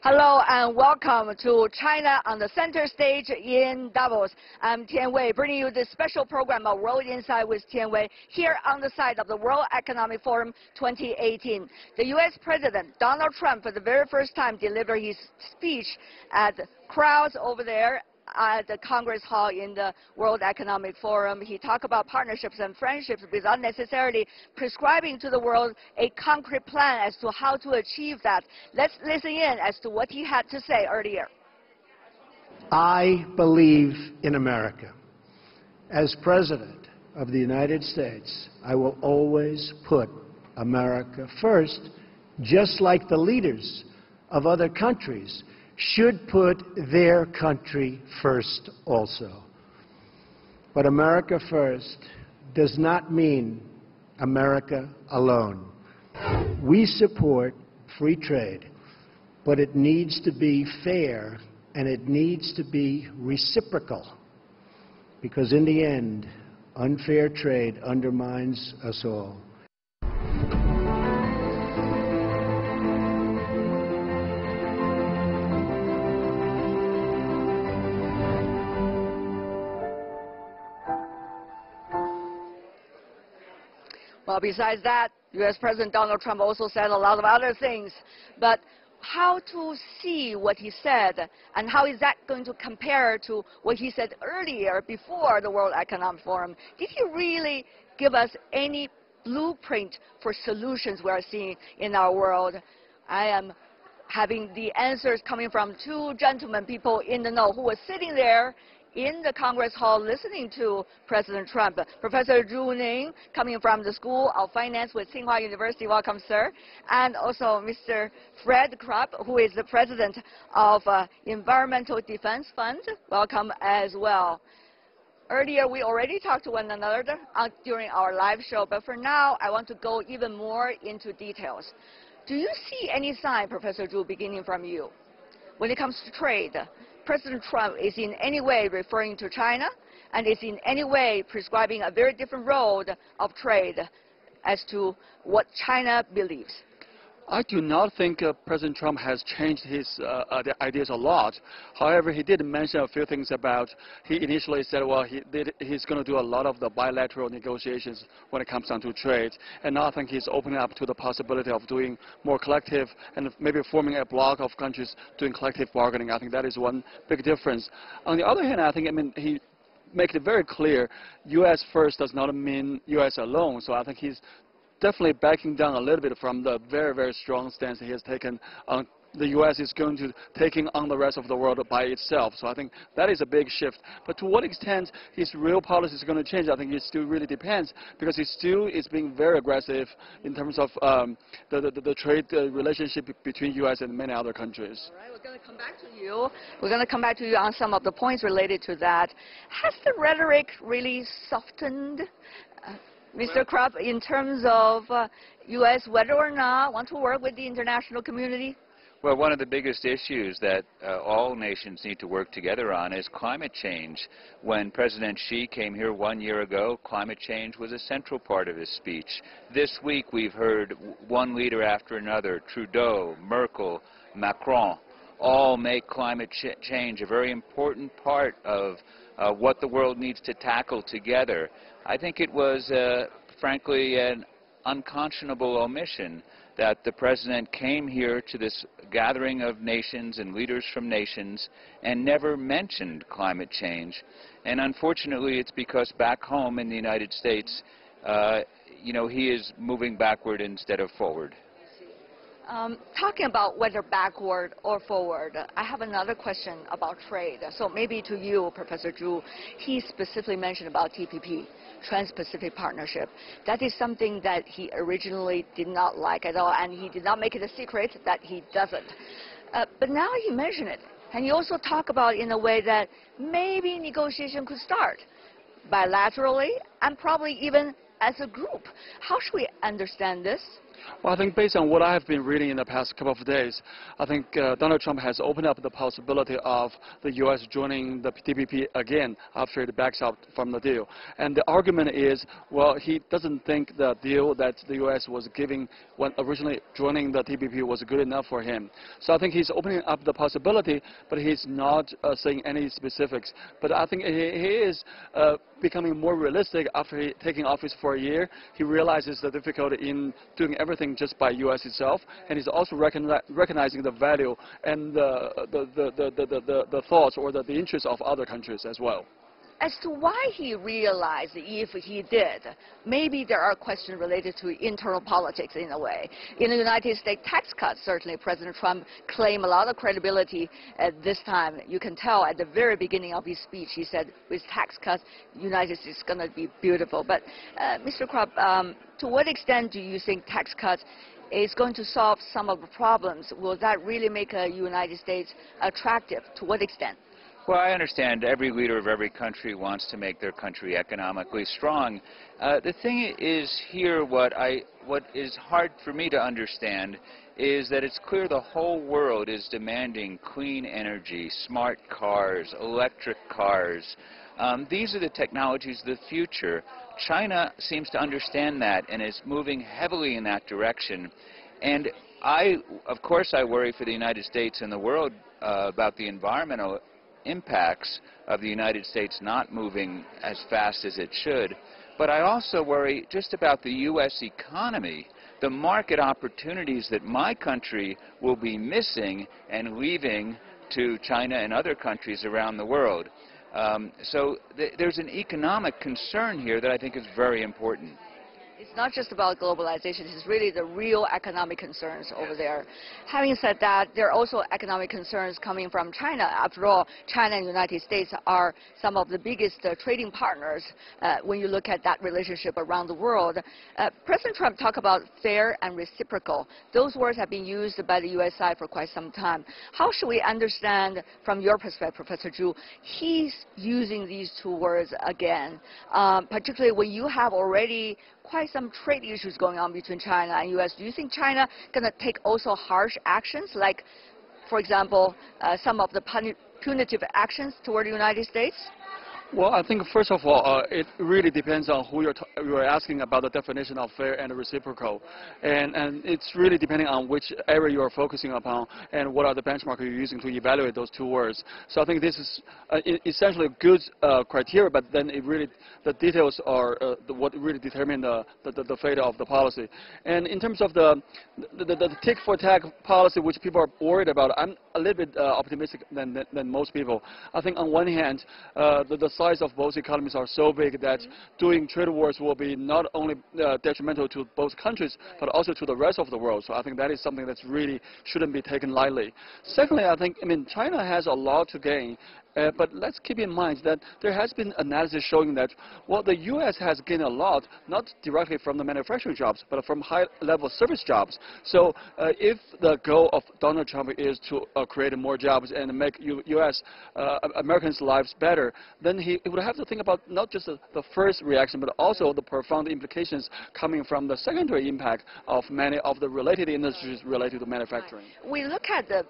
Hello and welcome to China on the center stage in Davos. I'm Tian Wei, bringing you this special program of World Insight with Tian Wei here on the side of the World Economic Forum 2018. The U.S. President Donald Trump, for the very first time, delivered his speech at crowds over there at the Congress Hall in the World Economic Forum. He talked about partnerships and friendships without necessarily prescribing to the world a concrete plan as to how to achieve that. Let's listen in as to what he had to say earlier. I believe in America. As President of the United States, I will always put America first, just like the leaders of other countries should put their country first also. But America first does not mean America alone. We support free trade, but it needs to be fair and it needs to be reciprocal, because in the end, unfair trade undermines us all. Well, besides that, U.S. President Donald Trump also said a lot of other things. But how to see what he said, and how is that going to compare to what he said earlier before the World Economic Forum? Did he really give us any blueprint for solutions we are seeing in our world? I am having the answers coming from two gentlemen, people in the know, who were sitting there in the Congress Hall listening to President Trump. Professor Ning, coming from the School of Finance with Tsinghua University. Welcome, sir. And also Mr. Fred Krupp, who is the president of Environmental Defense Fund. Welcome as well. Earlier, we already talked to one another during our live show, but for now, I want to go even more into details. Do you see any sign, Professor Zhu, beginning from you, when it comes to trade? President Trump is in any way referring to China and is in any way prescribing a very different road of trade as to what China believes? I do not think President Trump has changed his ideas a lot. However, he did mention a few things about, he initially said, well, he's going to do a lot of the bilateral negotiations when it comes down to trade. And now I think he's opening up to the possibility of doing more collective and maybe forming a bloc of countries doing collective bargaining. I think that is one big difference. On the other hand, I think, he made it very clear, U.S. first does not mean U.S. alone. So I think he's definitely backing down a little bit from the very, very strong stance he has taken on the U.S. is going to taking on the rest of the world by itself. So I think that is a big shift. But to what extent his real policy is going to change, I think it still really depends, because he still is being very aggressive in terms of the trade relationship between U.S. and many other countries. All right, we're going to come back to you. We're going to come back to you on some of the points related to that. Has the rhetoric really softened? Mr. Krupp, in terms of U.S. whether or not want to work with the international community? Well, one of the biggest issues that all nations need to work together on is climate change. When President Xi came here 1 year ago, climate change was a central part of his speech. This week we've heard one leader after another, Trudeau, Merkel, Macron, all make climate change a very important part of what the world needs to tackle together. I think it was, frankly, an unconscionable omission that the President came here to this gathering of nations and leaders from nations and never mentioned climate change. And unfortunately, it's because back home in the United States, he is moving backward instead of forward. Talking about whether backward or forward, I have another question about trade. So maybe to you, Professor Zhu, he specifically mentioned about TPP, Trans-Pacific Partnership. That is something that he originally did not like at all, and he did not make it a secret that he doesn't. But now he mentioned it, and he also talked about in a way that maybe negotiation could start bilaterally and probably even as a group. How should we understand this? Well, I think based on what I have been reading in the past couple of days, I think Donald Trump has opened up the possibility of the U.S. joining the TPP again after it backs out from the deal. And the argument is, well, he doesn't think the deal that the U.S. was giving when originally joining the TPP was good enough for him. So I think he's opening up the possibility, but he's not saying any specifics. But I think he is becoming more realistic after taking office for a year. He realizes the difficulty in doing everything just by U.S. itself, and he's also recognizing the value and the thoughts or the interests of other countries as well. As to why he realized, if he did, maybe there are questions related to internal politics in a way. In the United States, tax cuts, certainly President Trump claimed a lot of credibility at this time. You can tell at the very beginning of his speech, he said, with tax cuts, the United States is going to be beautiful. But Mr. Krupp, to what extent do you think tax cuts is going to solve some of the problems? Will that really make the United States attractive? To what extent? Well, I understand every leader of every country wants to make their country economically strong. The thing is here, what is hard for me to understand is that it's clear the whole world is demanding clean energy, smart cars, electric cars. These are the technologies of the future. China seems to understand that and is moving heavily in that direction. And of course, I worry for the United States and the world about the environmental impacts of the United States not moving as fast as it should. But I also worry just about the U.S. economy, the market opportunities that my country will be missing and leaving to China and other countries around the world. So there's an economic concern here that I think is very important. It's not just about globalization, it's really the real economic concerns over there. Having said that, there are also economic concerns coming from China. After all, China and the United States are some of the biggest trading partners when you look at that relationship around the world. President Trump talked about fair and reciprocal. Those words have been used by the U.S. side for quite some time. How should we understand, from your perspective, Professor Zhu, he's using these two words again, particularly when you have already quite some trade issues going on between China and U.S. Do you think China going to take also harsh actions, like, for example, some of the punitive actions toward the United States? Well, I think first of all, it really depends on who you're asking about the definition of fair and reciprocal, and it's really depending on which area you are focusing upon and what are the benchmarks you're using to evaluate those two words. So I think this is essentially a good criteria, but then the details are what really determine the fate of the policy. And in terms of the tick for tack policy, which people are worried about, I'm a little bit optimistic than most people. I think on one hand, the size of both economies are so big that doing trade wars will be not only detrimental to both countries, but also to the rest of the world. So I think that is something that really shouldn't be taken lightly. Secondly, I mean, China has a lot to gain. But let's keep in mind that there has been analysis showing that, well, the U.S. has gained a lot, not directly from the manufacturing jobs, but from high-level service jobs. So if the goal of Donald Trump is to create more jobs and make U.S. Americans' lives better, then he would have to think about not just the first reaction, but also the profound implications coming from the secondary impact of many of the related industries related to manufacturing. We look at the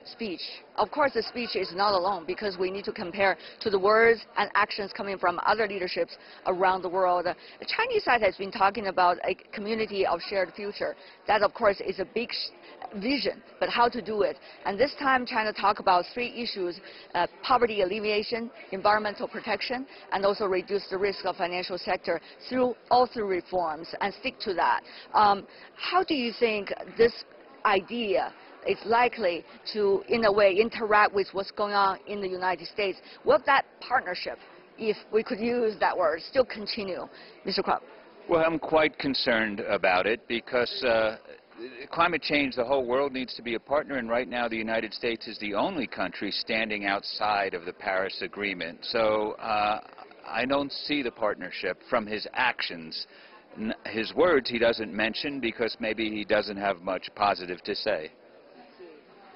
speech. Of course, the speech is not alone, because we need to compare to the words and actions coming from other leaderships around the world. The Chinese side has been talking about a community of shared future. That, of course, is a big vision, but how to do it. And this time, China talked about three issues: poverty alleviation, environmental protection, and also reduce the risk of financial sector through all three reforms, and stick to that. How do you think this idea is likely to, in a way, interact with what's going on in the United States? Will that partnership, if we could use that word, still continue? Mr. Krupp. Well, I'm quite concerned about it because climate change, the whole world needs to be a partner, and right now the United States is the only country standing outside of the Paris Agreement. So I don't see the partnership from his actions. His words he doesn't mention because maybe he doesn't have much positive to say.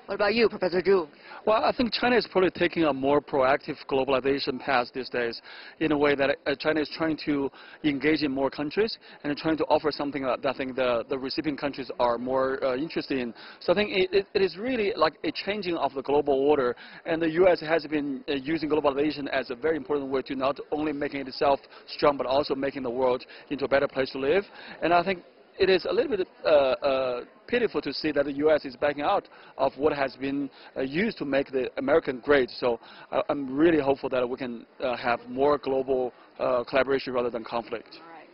What about you, Professor Zhu? Well, I think China is probably taking a more proactive globalization path these days in a way that China is trying to engage in more countries and trying to offer something that I think the recipient countries are more interested in. So I think it is really like a changing of the global order, and the U.S. has been using globalization as a very important way to not only making itself strong but also making the world into a better place to live. And I think it is a little bit pitiful to see that the U.S. is backing out of what has been used to make the American great. So I'm really hopeful that we can have more global collaboration rather than conflict. All right.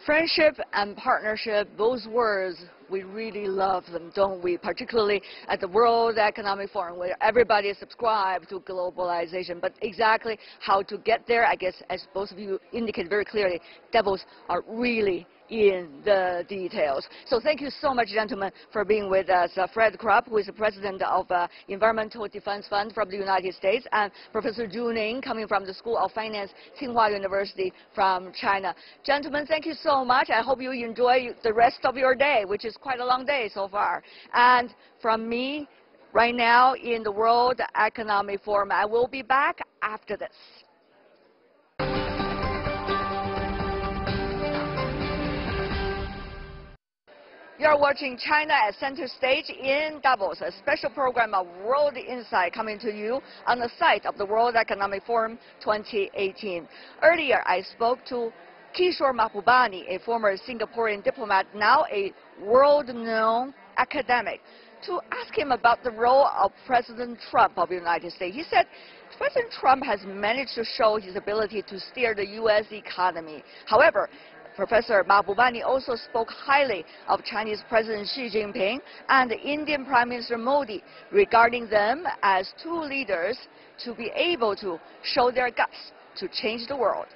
Friendship and partnership, those words, we really love them, don't we? Particularly at the World Economic Forum, where everybody is subscribed to globalization. But exactly how to get there, I guess, as both of you indicated very clearly, devils are really in the details. So thank you so much, gentlemen, for being with us. Fred Krupp, who is the president of Environmental Defense Fund from the United States, and Professor Ning, coming from the School of Finance, Tsinghua University from China. Gentlemen, thank you so much. I hope you enjoy the rest of your day, which is quite a long day so far. And from me, right now in the World Economic Forum, I will be back after this. You're watching China at Center Stage in Davos, a special program of World Insight coming to you on the site of the World Economic Forum 2018. Earlier, I spoke to Kishore Mahbubani, a former Singaporean diplomat, now a world-known academic, to ask him about the role of President Trump of the United States. He said, President Trump has managed to show his ability to steer the U.S. economy. However, Professor Mahbubani also spoke highly of Chinese President Xi Jinping and Indian Prime Minister Modi, regarding them as two leaders to be able to show their guts to change the world.